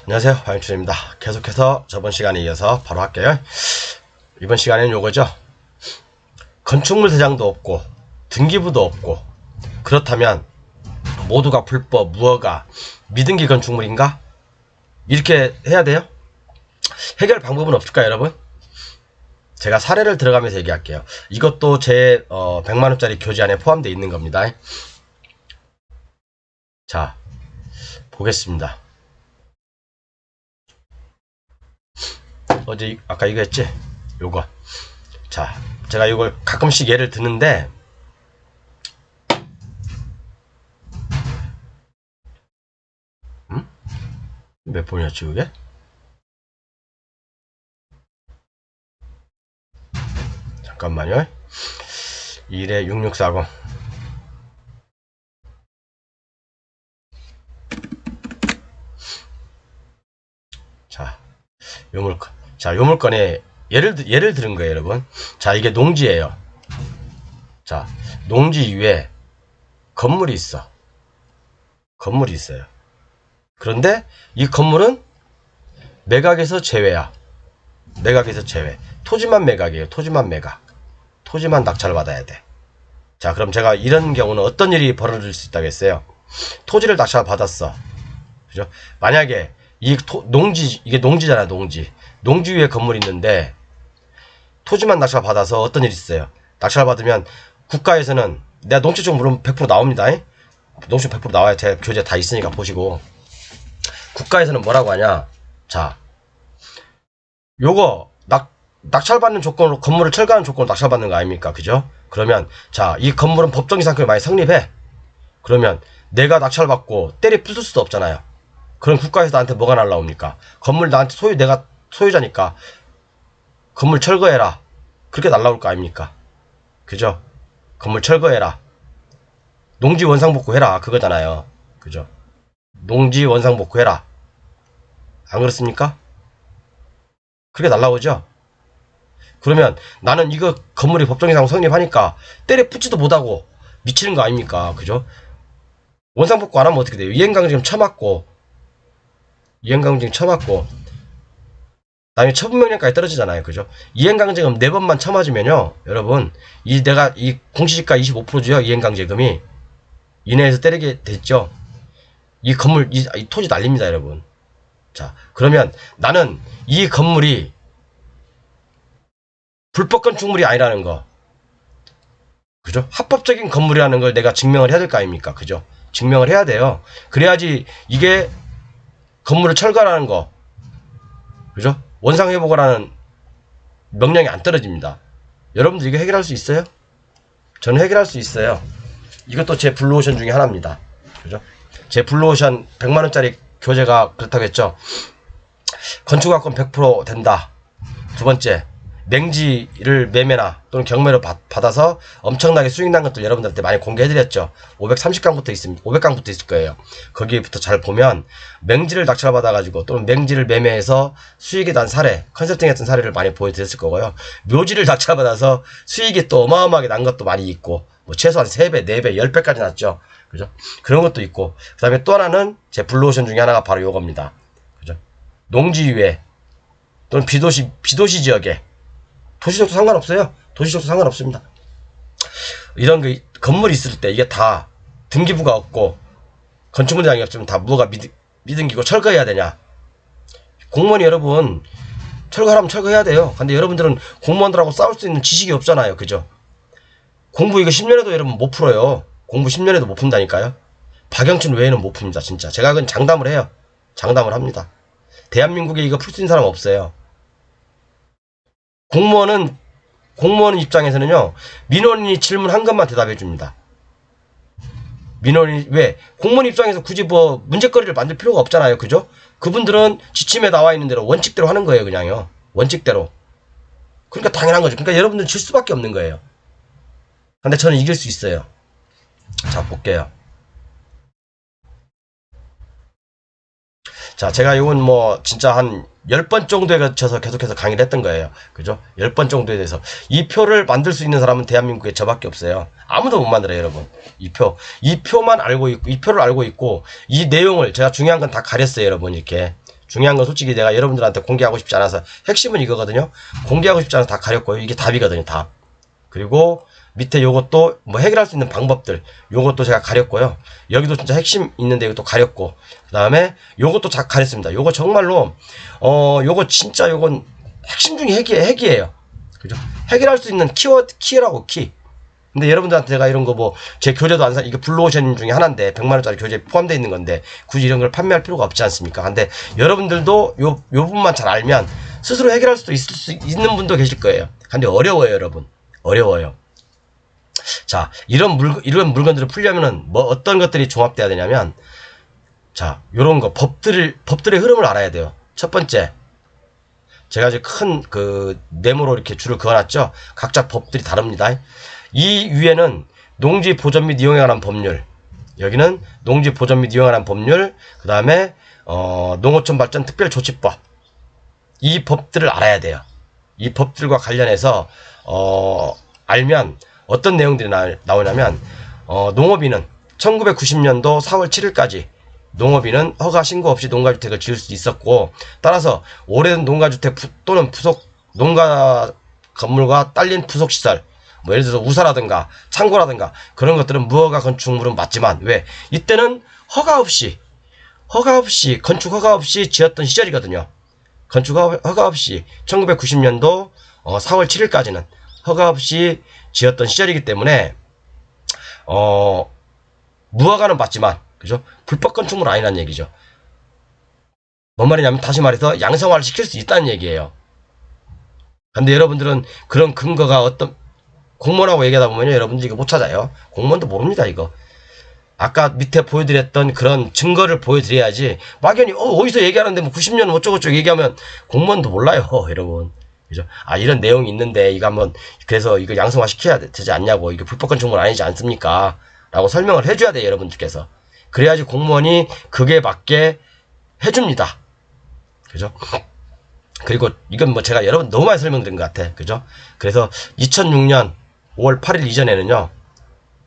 안녕하세요, 화영춘입니다. 계속해서 저번 시간에 이어서 바로 할게요. 이번 시간에는 요거죠. 건축물 대장도 없고 등기부도 없고 그렇다면 모두가 불법, 무허가, 미등기 건축물인가? 이렇게 해야 돼요? 해결 방법은 없을까요, 여러분? 제가 사례를 들어가면서 얘기할게요. 이것도 제 100만원짜리 교재 안에 포함되어 있는 겁니다. 자, 보겠습니다. 어제 아까 이거 했지? 요거. 자, 제가 이걸 가끔씩 예를 드는데 몇 번이었지 그게? 잠깐만요. 1에 6640. 자, 요 물건. 자, 요 물건에 예를 들은 거예요, 여러분. 자, 이게 농지예요. 자, 농지 위에 건물이 있어. 건물이 있어요. 그런데 이 건물은 매각에서 제외야. 매각에서 제외. 토지만 매각이에요. 토지만 매각. 토지만 낙찰을 받아야 돼. 자, 그럼 제가 이런 경우는 어떤 일이 벌어질 수 있다겠어요? 토지를 낙찰 받았어. 그죠? 만약에 농지, 이게 농지잖아, 농지. 농지 위에 건물이 있는데 토지만 낙찰 받아서 어떤 일이 있어요? 낙찰 받으면 국가에서는 내가 농지 쪽 물으면 100% 나옵니다. 농지 100% 나와야 제 교재 다 있으니까 보시고. 국가에서는 뭐라고 하냐? 자, 요거 낙찰받는 조건으로 건물을 철거하는 조건으로 낙찰받는 거 아닙니까? 그죠? 그러면 자, 이 건물은 법정 이상권이 많이 성립해. 그러면 내가 낙찰받고 때려 부술 수도 없잖아요. 그럼 국가에서 나한테 뭐가 날라옵니까? 건물 나한테 내가 소유자니까 건물 철거해라. 그렇게 날라올 거 아닙니까? 그죠? 건물 철거해라. 농지 원상복구해라. 그거잖아요. 그죠? 농지 원상복구해라. 안 그렇습니까? 그게 날라오죠? 그러면 나는 이거 건물이 법정이상 성립하니까 때려 붙지도 못하고 미치는 거 아닙니까? 그죠? 원상복구 안 하면 어떻게 돼요? 이행강제금 쳐맞고 나중에 처분명령까지 떨어지잖아요. 그죠? 이행강제금 4번만 쳐맞으면요, 여러분, 내가 이 공시지가 25%주요, 이행강제금이. 이내에서 때리게 됐죠? 이 건물, 이 토지 날립니다, 여러분. 자, 그러면 나는 이 건물이 불법 건축물이 아니라는 거. 그죠? 합법적인 건물이라는 걸 내가 증명을 해야 될 거 아닙니까? 그죠? 증명을 해야 돼요. 그래야지 이게 건물을 철거하라는 거. 그죠? 원상회복을 하는 명령이 안 떨어집니다. 여러분들 이거 해결할 수 있어요? 저는 해결할 수 있어요. 이것도 제 블루오션 중에 하나입니다. 그죠? 제 블루오션 100만원짜리 교재가 그렇다고 했죠. 건축학권 100% 된다. 두 번째, 맹지를 매매나 또는 경매로 받아서 엄청나게 수익 난 것들 여러분들한테 많이 공개해드렸죠. 530강부터 있습니다. 500강부터 있을 거예요. 거기부터 잘 보면 맹지를 낙찰받아가지고 또는 맹지를 매매해서 수익이 난 사례, 컨설팅했던 사례를 많이 보여드렸을 거고요. 묘지를 낙찰받아서 수익이 또 어마어마하게 난 것도 많이 있고, 뭐 최소한 3배, 4배, 10배까지 났죠. 그죠? 그런 것도 있고, 그 다음에 또 하나는 제 블루오션 중에 하나가 바로 요겁니다. 그죠? 농지 위에 또는 비도시 지역에, 도시적도 상관없어요. 도시적도 상관없습니다. 이런 건물이 있을 때 이게 다 등기부가 없고 건축물장이 없으면 다 무허가 미등기고 철거해야 되냐? 공무원이 여러분 철거하라면 철거해야 돼요. 근데 여러분들은 공무원들하고 싸울 수 있는 지식이 없잖아요. 그죠? 공부 이거 10년에도 여러분 못 풀어요. 공부 10년에도 못 푼다니까요. 박영춘 외에는 못 풉니다. 진짜. 제가 그건 장담을 해요. 장담을 합니다. 대한민국에 이거 풀 수 있는 사람 없어요. 공무원 입장에서는요, 민원인이 질문한 것만 대답해 줍니다. 민원인이, 왜? 공무원 입장에서 굳이 뭐, 문제거리를 만들 필요가 없잖아요. 그죠? 그분들은 지침에 나와 있는 대로, 원칙대로 하는 거예요, 그냥요. 원칙대로. 그러니까 당연한 거죠. 그러니까 여러분들은 질 수밖에 없는 거예요. 근데 저는 이길 수 있어요. 자, 볼게요. 자, 제가 이건 뭐, 진짜 한 10번 정도에 거쳐서 계속해서 강의를 했던 거예요. 그죠? 10번 정도에 대해서. 이 표를 만들 수 있는 사람은 대한민국에 저밖에 없어요. 아무도 못 만들어요, 여러분. 이 표만 알고 있고, 이 표를 알고 있고, 이 내용을, 제가 중요한 건 다 가렸어요, 여러분. 이렇게. 중요한 건 솔직히 내가 여러분들한테 공개하고 싶지 않아서 핵심은 이거거든요. 공개하고 싶지 않아서 다 가렸고요. 이게 답이거든요. 답. 그리고 밑에 요것도 뭐 해결할 수 있는 방법들 요것도 제가 가렸고요. 여기도 진짜 핵심 있는데 이것도 가렸고 그 다음에 요것도 다 가렸습니다. 요거 정말로 요거 진짜 요건 핵심 중에 핵이에요. 그죠? 해결할 수 있는 키라고 키. 근데 여러분들한테 제가 이런 거 뭐 제 교재도 안 사, 이게 블루오션 중에 하나인데 100만원짜리 교재에 포함되어 있는 건데 굳이 이런 걸 판매할 필요가 없지 않습니까? 근데 여러분들도 요 부분만 잘 알면 스스로 해결할 수도 있을 수 있는 분도 계실 거예요. 근데 어려워요, 여러분. 어려워요. 자, 이런 물건들을 풀려면은 뭐 어떤 것들이 종합돼야 되냐면 자, 요런 거 법들의 흐름을 알아야 돼요. 첫 번째. 제가 이제 큰 네모로 이렇게 줄을 그어놨죠. 각자 법들이 다릅니다. 이 위에는 농지 보전 및 이용에 관한 법률. 여기는 농지 보전 및 이용에 관한 법률. 그 다음에 농어촌 발전 특별조치법. 이 법들을 알아야 돼요. 이 법들과 관련해서 알면 어떤 내용들이 나오냐면 농업인은 1990년도 4월 7일까지 농업인은 허가 신고 없이 농가주택을 지을 수 있었고 따라서 오래된 농가주택 또는 농가 건물과 딸린 부속시설 뭐 예를 들어서 우사라든가 창고라든가 그런 것들은 무허가 건축물은 맞지만 왜? 이때는 허가 없이 건축 허가 없이 지었던 시절이거든요. 건축 허가 없이 1990년도 4월 7일까지는 허가 없이 지었던 시절이기 때문에 무허가는 맞지만 그죠? 불법 건축물 아니라는 얘기죠. 뭔 말이냐면 다시 말해서 양성화를 시킬 수 있다는 얘기예요. 근데 여러분들은 그런 근거가 어떤 공무원하고 얘기하다 보면요 여러분들 이거 못 찾아요. 공무원도 모릅니다 이거. 아까 밑에 보여드렸던 그런 증거를 보여드려야지 막연히 어디서 얘기하는데 뭐 90년 어쩌고저쩌고 얘기하면 공무원도 몰라요 여러분. 그죠? 아 이런 내용이 있는데 이거 한번 그래서 이거 양성화 시켜야 되지 않냐고 이거 불법 건축물 아니지 않습니까? 라고 설명을 해줘야 돼요 여러분들께서. 그래야지 공무원이 그게 맞게 해줍니다. 그죠? 그리고 이건 뭐 제가 여러분 너무 많이 설명드린 것 같아. 그죠? 그래서 2006년 5월 8일 이전에는요.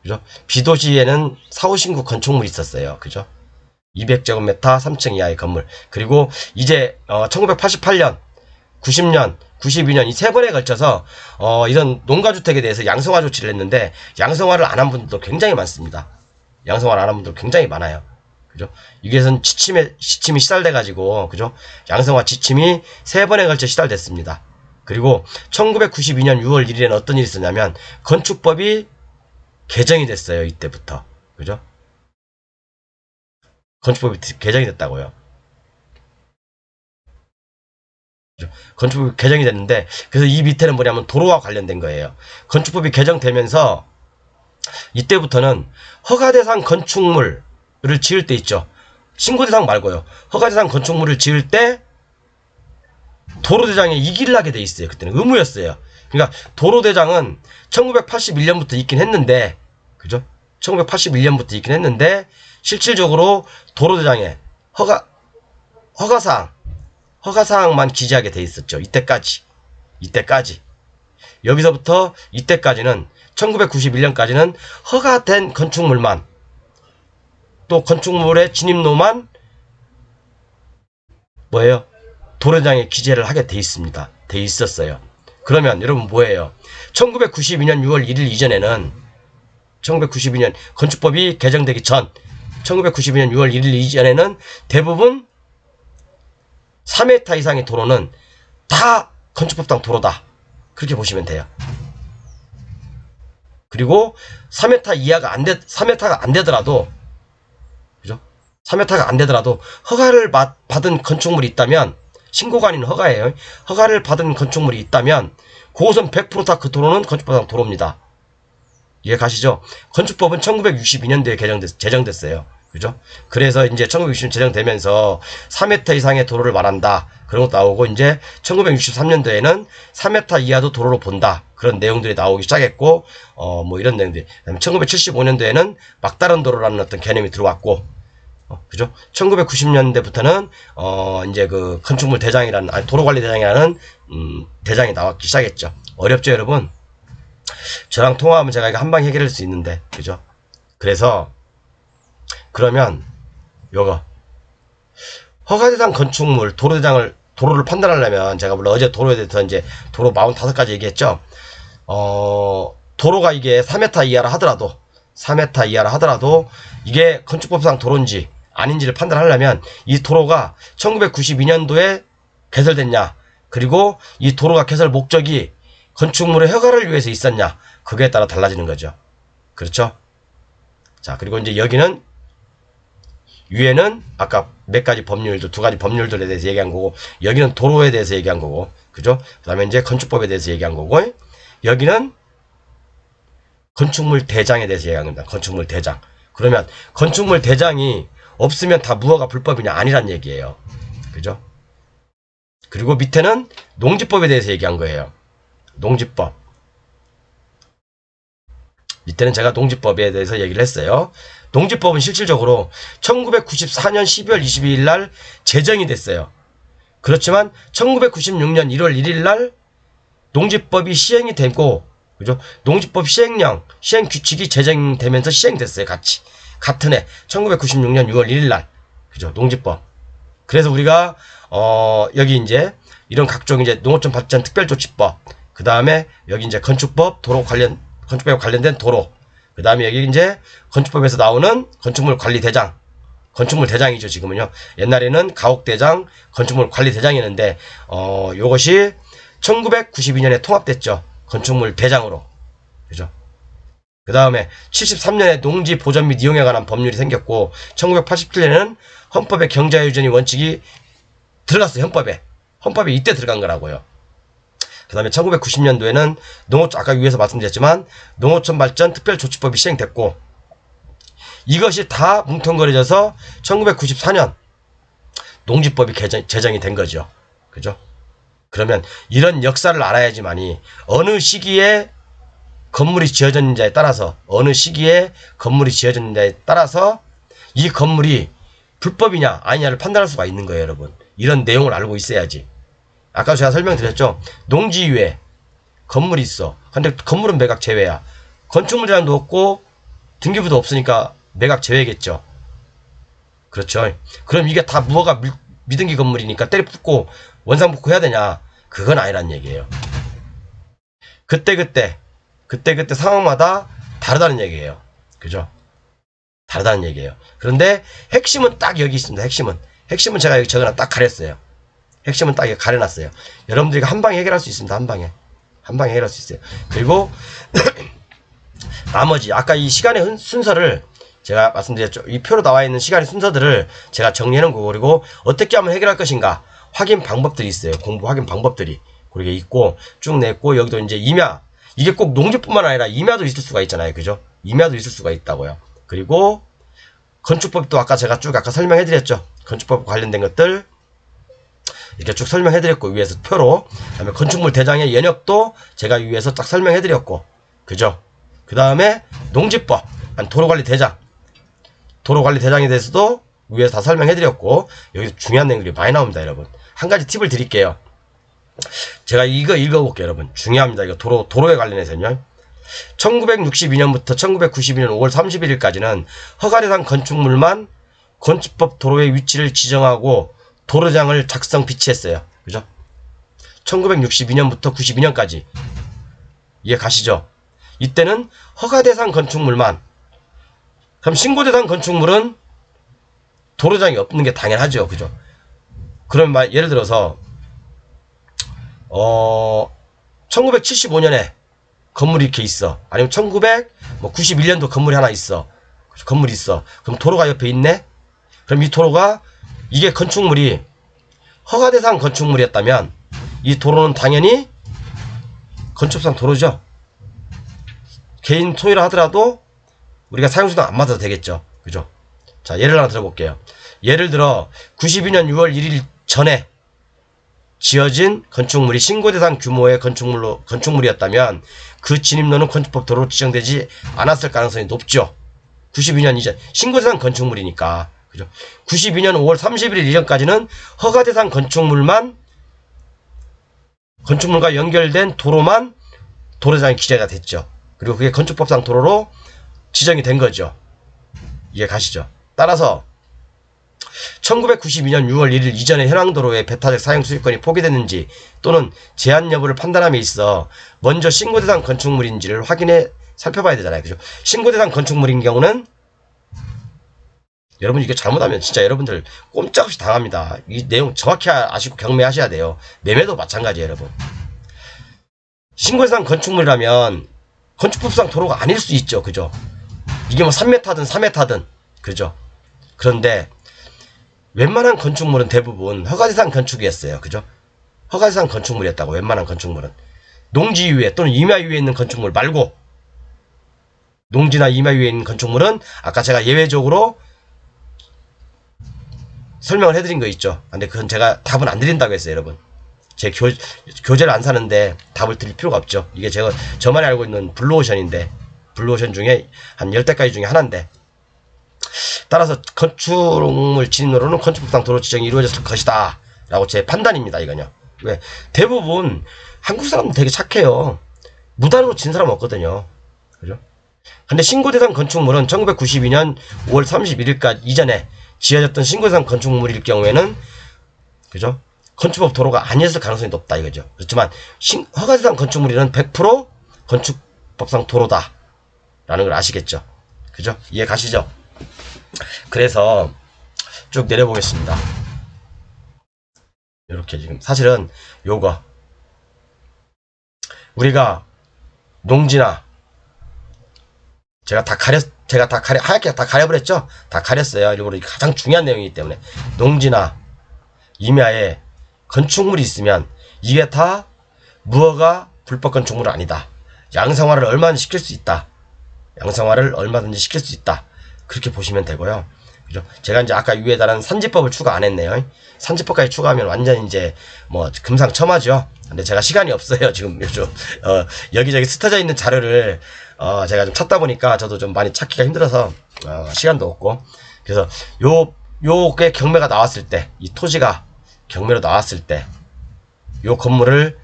그죠? 비도시에는 사후신고 건축물이 있었어요. 그죠? 200제곱미터 3층 이하의 건물. 그리고 이제 1988년, 90년, 92년 이 세 번에 걸쳐서 이런 농가주택에 대해서 양성화 조치를 했는데 양성화를 안 한 분들도 굉장히 많습니다. 양성화를 안 한 분들 굉장히 많아요. 그죠? 이게선 시침이 시달돼가지고, 그죠? 양성화 지침이 세 번에 걸쳐 시달됐습니다. 그리고 1992년 6월 1일에는 어떤 일이 있었냐면, 건축법이 개정이 됐어요, 이때부터. 그죠? 건축법이 개정이 됐다고요. 그죠? 건축법이 개정이 됐는데, 그래서 이 밑에는 뭐냐면 도로와 관련된 거예요. 건축법이 개정되면서, 이때부터는 허가대상 건축물을 지을 때 있죠. 신고대상 말고요. 허가대상 건축물을 지을 때 도로대장에 이기를 하게 돼 있어요. 그때는 의무였어요. 그러니까 도로대장은 1981년부터 있긴 했는데 그죠? 1981년부터 있긴 했는데 실질적으로 도로대장에 허가사항만 기재하게 돼 있었죠. 이때까지 여기서부터 이때까지는 1991년까지는 허가된 건축물만 또 건축물의 진입로만 뭐예요? 도로장에 기재를 하게 돼 있습니다. 돼 있었어요. 그러면 여러분 뭐예요? 1992년 6월 1일 이전에는 1992년 건축법이 개정되기 전 1992년 6월 1일 이전에는 대부분 3m 이상의 도로는 다 건축법상 도로다. 그렇게 보시면 돼요. 그리고 3m 이하가 3m가 안 되더라도 그죠? 3m가 안 되더라도 허가를 받은 건축물이 있다면 신고가 아닌 허가예요. 허가를 받은 건축물이 있다면 그것은 100% 다 그 도로는 건축법상 도로입니다. 이해 가시죠? 건축법은 1962년도에 제정됐어요. 그죠? 그래서 이제 1960년 제정되면서 3m 이상의 도로를 말한다. 그런 것도 나오고 이제 1963년도에는 3m 이하도 도로로 본다. 그런 내용들이 나오기 시작했고 뭐 이런 내용들이 1975년도에는 막다른 도로라는 어떤 개념이 들어왔고 그죠? 1990년대부터는 이제 그 건축물 대장이라는 도로관리 대장이라는 대장이 나왔기 시작했죠. 어렵죠, 여러분? 저랑 통화하면 제가 이거 한방 해결할 수 있는데, 그죠? 그래서 그러면 요거 허가 대상 건축물 도로를 판단하려면 제가 물론 어제 도로에 대해서 이제 도로 45가지 얘기했죠. 도로가 이게 4m 이하라 하더라도 4m 이하라 하더라도 이게 건축법상 도로인지 아닌지를 판단하려면 이 도로가 1992년도에 개설됐냐, 그리고 이 도로가 개설 목적이 건축물의 허가를 위해서 있었냐, 그거에 따라 달라지는 거죠. 그렇죠? 자, 그리고 이제 여기는 위에는 아까 몇 가지 법률들, 두 가지 법률들에 대해서 얘기한 거고, 여기는 도로에 대해서 얘기한 거고, 그죠? 그 다음에 이제 건축법에 대해서 얘기한 거고, 여기는 건축물 대장에 대해서 얘기한 겁니다. 건축물 대장. 그러면 건축물 대장이 없으면 다 무허가 불법이냐? 아니란 얘기예요. 그죠? 그리고 밑에는 농지법에 대해서 얘기한 거예요. 농지법. 밑에는 제가 농지법에 대해서 얘기를 했어요. 농지법은 실질적으로 1994년 12월 22일 날 제정이 됐어요. 그렇지만 1996년 1월 1일 날 농지법이 시행이 되고, 그죠? 농지법 시행령, 시행규칙이 제정되면서 시행됐어요. 같은 해 1996년 6월 1일 날, 그죠? 농지법. 그래서 우리가 여기 이제 이런 각종 이제 농어촌 발전 특별조치법, 그 다음에 여기 이제 건축법 건축법에 관련된 도로, 그 다음에 여기 이제 건축법에서 나오는 건축물 관리 대장, 건축물 대장이죠. 지금은요. 옛날에는 가옥대장, 건축물 관리 대장이었는데 요것이 1992년에 통합됐죠. 건축물 대장으로. 그죠? 그 다음에 73년에 농지 보전 및 이용에 관한 법률이 생겼고, 1987년에는 헌법의 경자유전이 원칙이 들어갔어요. 헌법에 이때 들어간 거라고요. 그 다음에 1990년도에는 아까 위에서 말씀드렸지만 농어촌 발전 특별조치법이 시행됐고, 이것이 다 뭉텅거려져서 1994년 농지법이 제정이 된 거죠. 그죠? 그러면 이런 역사를 알아야지만이 어느 시기에 건물이 지어졌는지에 따라서 이 건물이 불법이냐 아니냐를 판단할 수가 있는 거예요. 여러분, 이런 내용을 알고 있어야지. 아까 제가 설명드렸죠. 농지 위에 건물이 있어. 근데 건물은 매각 제외야. 건축물 대장도 없고 등기부도 없으니까 매각 제외겠죠. 그렇죠. 그럼 이게 다 무허가 미등기 건물이니까 때려 붓고 원상복구 해야 되냐? 그건 아니란 얘기예요. 그때 상황마다 다르다는 얘기예요. 그죠? 다르다는 얘기예요. 그런데 핵심은 딱 여기 있습니다. 핵심은 제가 여기 딱 가렸어요. 핵심은 딱 가려놨어요. 여러분들이 한 방에 해결할 수 있습니다. 한 방에 해결할 수 있어요. 그리고 나머지 아까 이 시간의 순서를 제가 말씀드렸죠. 이 표로 나와 있는 시간의 순서들을 제가 정리해 놓은 거고, 그리고 어떻게 하면 해결할 것인가 확인 방법들이 있어요. 공부 확인 방법들이 그렇게 있고 쭉 냈고, 여기도 이제 임야, 이게 꼭 농지뿐만 아니라 임야도 있을 수가 있잖아요. 그죠? 임야도 있을 수가 있다고요. 그리고 건축법도 아까 제가 쭉 설명해 드렸죠. 건축법 관련된 것들 이렇게 쭉 설명해 드렸고, 위에서 표로. 그다음에 건축물 대장의 연역도 제가 위에서 딱 설명해 드렸고, 그죠? 그 다음에 농지법, 도로관리 대장에 대해서도 위에서 다 설명해 드렸고, 여기서 중요한 내용들이 많이 나옵니다. 여러분, 한 가지 팁을 드릴게요. 제가 이거 읽어볼게요. 여러분, 중요합니다. 이거 도로에 관련해서는요. 1962년부터 1992년 5월 31일까지는 허가대상 건축물만 건축법 도로의 위치를 지정하고 도로장을 작성 비치했어요. 그죠? 1962년부터 92년까지 이해 가시죠? 이때는 허가대상 건축물만. 그럼 신고대상 건축물은 도로장이 없는 게 당연하죠. 그죠? 그럼 예를 들어서 1975년에 건물이 이렇게 있어. 아니면 1991년도 건물이 하나 있어. 건물이 있어. 그럼 도로가 옆에 있네? 그럼 이 도로가, 이게 건축물이 허가대상 건축물이었다면 이 도로는 당연히 건축상 도로죠. 개인 소유라 하더라도 우리가 사용수당 안 받아도 되겠죠. 그죠? 자, 예를 하나 들어볼게요. 예를 들어 92년 6월 1일 전에 지어진 건축물이 신고대상 규모의 건축물이었다면 그 진입로는 건축법 도로로 지정되지 않았을 가능성이 높죠. 92년 이전 신고대상 건축물이니까. 그죠? 92년 5월 31일 이전까지는 허가대상 건축물과 연결된 도로만 도로장이 기재가 됐죠. 그리고 그게 건축법상 도로로 지정이 된 거죠. 이해 가시죠? 따라서 1992년 6월 1일 이전에 현황도로의 배타적 사용 수익권이 포기됐는지 또는 제한 여부를 판단함에 있어 먼저 신고 대상 건축물인지를 확인해 살펴봐야 되잖아요. 그죠? 신고 대상 건축물인 경우는 여러분 이게 잘못하면 진짜 여러분들 꼼짝없이 당합니다. 이 내용 정확히 아시고 경매하셔야 돼요. 매매도 마찬가지예요, 여러분. 신고 대상 건축물이라면 건축법상 도로가 아닐 수 있죠. 그죠? 이게 뭐 3m든 4m든 그죠? 그런데 웬만한 건축물은 대부분 허가대상 건축이었어요. 그죠? 허가대상 건축물이었다고. 웬만한 건축물은 농지 위에 또는 임야 위에 있는 건축물 말고, 농지나 임야 위에 있는 건축물은 아까 제가 예외적으로 설명을 해드린 거 있죠. 근데 그건 제가 답은 안 드린다고 했어요, 여러분. 제 교재를 안 사는데 답을 드릴 필요가 없죠. 이게 저만이 알고 있는 블루오션인데, 블루오션 중에 한 10대까지 중에 하나인데, 따라서 건축물 진입로는 건축법상 도로 지정이 이루어졌을 것이다 라고 제 판단입니다. 이거요. 왜? 대부분 한국 사람은 되게 착해요. 무단으로 진 사람 없거든요. 그죠? 근데 신고대상 건축물은 1992년 5월 31일까지 이전에 지어졌던 신고대상 건축물일 경우에는, 그죠? 건축법 도로가 아니었을 가능성이 높다 이거죠. 그렇지만 허가대상 건축물에는 100% 건축법상 도로다 라는 걸 아시겠죠? 그죠? 이해 가시죠? 그래서 쭉 내려보겠습니다. 이렇게 지금 사실은 요거 우리가 농지나 제가 다 하얗게 다 가려버렸죠? 다 가렸어요. 일부러 가장 중요한 내용이기 때문에. 농지나 임야에 건축물이 있으면 이게 다 무허가 불법 건축물은 아니다. 양성화를 얼마든지 시킬 수 있다. 양성화를 얼마든지 시킬 수 있다. 그렇게 보시면 되고요. 그죠? 제가 이제 아까 위에다는 산지법을 추가 안 했네요. 산지법까지 추가하면 완전 이제 뭐 금상첨화죠. 근데 제가 시간이 없어요. 지금 요즘 여기저기 흩어져 있는 자료를 제가 좀 찾다 보니까 저도 좀 많이 찾기가 힘들어서 시간도 없고, 그래서 요게 경매가 나왔을 때, 이 토지가 경매로 나왔을 때 요 건물을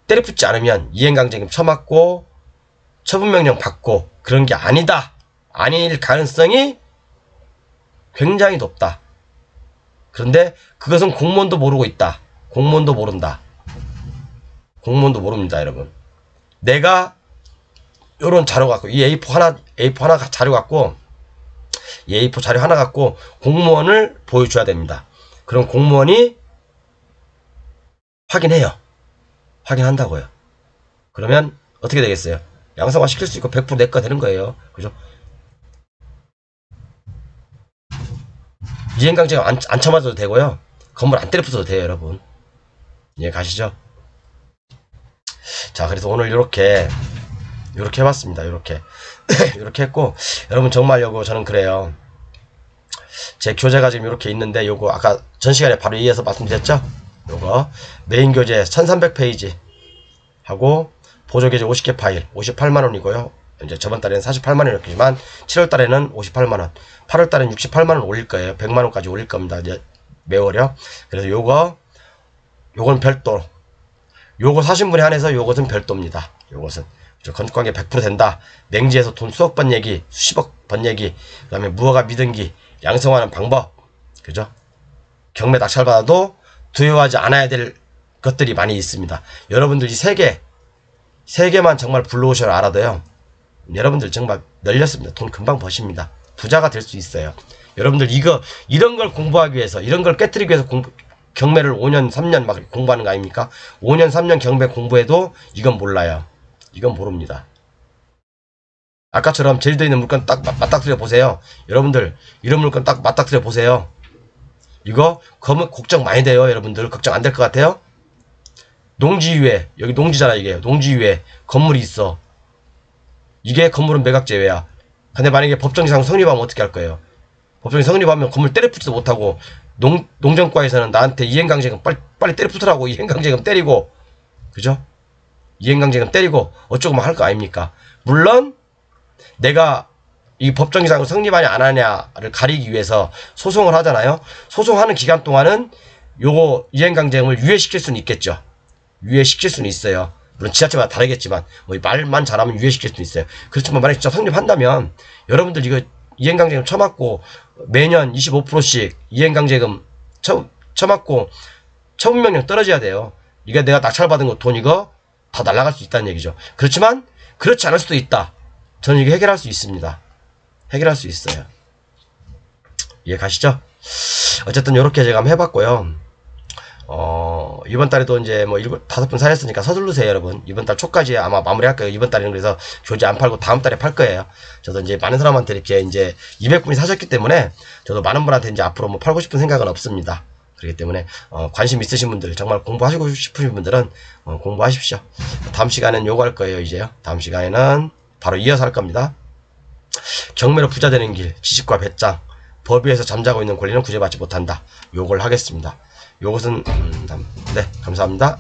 때려붙지 않으면 이행강제금 쳐맞고 처분명령 받고 그런 게 아니다. 아닐 가능성이 굉장히 높다. 그런데 그것은 공무원도 모르고 있다. 공무원도 모른다. 공무원도 모릅니다, 여러분. 내가 요런 자료 갖고, 이 A4 하나 자료 갖고, 이 A4 자료 하나 갖고 공무원을 보여줘야 됩니다. 그럼 공무원이 확인해요. 확인한다고요. 그러면 어떻게 되겠어요? 양성화 시킬 수 있고 100% 내 거 되는 거예요. 그죠? 이행강제가 안 쳐맞아도 되고요. 건물 안 때려 부숴도 돼요, 여러분. 이해 가시죠? 자, 그래서 오늘 요렇게 해봤습니다. 요렇게 했고, 여러분 정말 요거 저는 그래요. 제 교재가 지금 이렇게 있는데, 요거 아까 전 시간에 바로 이어서 말씀드렸죠? 요거 메인 교재 1300페이지 하고 보조교재 50개 파일 58만원이고요. 이제 저번 달에는 48만원이었지만 7월달에는 58만원, 8월달에는 68만원 올릴 거예요. 100만원까지 올릴 겁니다. 이제 매월이요. 그래서 요건 별도, 요거 사신 분에 한해서 요것은 별도입니다. 요것은 건축관계 100% 된다. 맹지에서 돈 수억 번 얘기, 수십억 번 얘기, 그 다음에 무허가 미등기, 양성하는 방법, 그죠? 경매 낙찰받아도 두려워하지 않아야 될 것들이 많이 있습니다. 여러분들이 세 개만 정말 블루오션을 알아도요, 여러분들 정말 널렸습니다. 돈 금방 버십니다. 부자가 될 수 있어요. 여러분들 이런 걸 공부하기 위해서, 이런 걸 깨뜨리기 위해서 경매를 5년 3년 막 공부하는 거 아닙니까? 5년 3년 경매 공부해도 이건 몰라요. 이건 모릅니다. 아까처럼 제주도에 있는 물건 딱 맞닥뜨려 보세요. 여러분들 이런 물건 딱 맞닥뜨려 보세요. 이거 걱정 많이 돼요. 여러분들 걱정 안 될 것 같아요? 농지 위에, 여기 농지잖아. 이게 농지 위에 건물이 있어. 이게 건물은 매각 제외야. 근데 만약에 법정상 성립하면 어떻게 할 거예요? 법정이 성립하면 건물 때려붙지도 못하고, 농정과에서는 나한테 이행강제금 빨리 때려붙으라고 이행강제금 때리고, 그죠? 이행강제금 때리고 어쩌고 막 할 거 아닙니까? 물론 내가 이 법정이상을 성립하냐 안 하냐를 가리기 위해서 소송을 하잖아요. 소송하는 기간 동안은 요거 이행강제금을 유예시킬 수는 있겠죠. 유예시킬 수는 있어요. 물론 지자체마다 다르겠지만 뭐 말만 잘하면 유예시킬 수는 있어요. 그렇지만 만약에 진짜 성립한다면 여러분들 이거 이행강제금 쳐맞고 매년 25%씩 이행강제금 쳐맞고 처분명령 떨어져야 돼요. 이게 내가 낙찰받은 거 돈 이거 다 날아갈 수 있다는 얘기죠. 그렇지만 그렇지 않을 수도 있다. 저는 이게 해결할 수 있습니다. 해결할 수 있어요. 이해 가시죠? 어쨌든 이렇게 제가 한번 해봤고요. 이번 달에도 이제 뭐 5분 사셨으니까 서두르세요, 여러분. 이번 달 초까지 아마 마무리할 거예요. 이번 달에는 그래서 교재 안 팔고 다음 달에 팔 거예요. 저도 이제 많은 사람한테 이렇게 이제 200분이 사셨기 때문에 저도 많은 분한테 이제 앞으로 뭐 팔고 싶은 생각은 없습니다. 그렇기 때문에 관심 있으신 분들, 정말 공부하시고 싶으신 분들은 공부하십시오. 다음 시간에는 요거 할 거예요, 이제요. 다음 시간에는 바로 이어서 할 겁니다. 경매로 부자 되는 길, 지식과 배짱, 법 위에서 잠자고 있는 권리는 구제받지 못한다. 요걸 하겠습니다. 요것은 네, 감사합니다.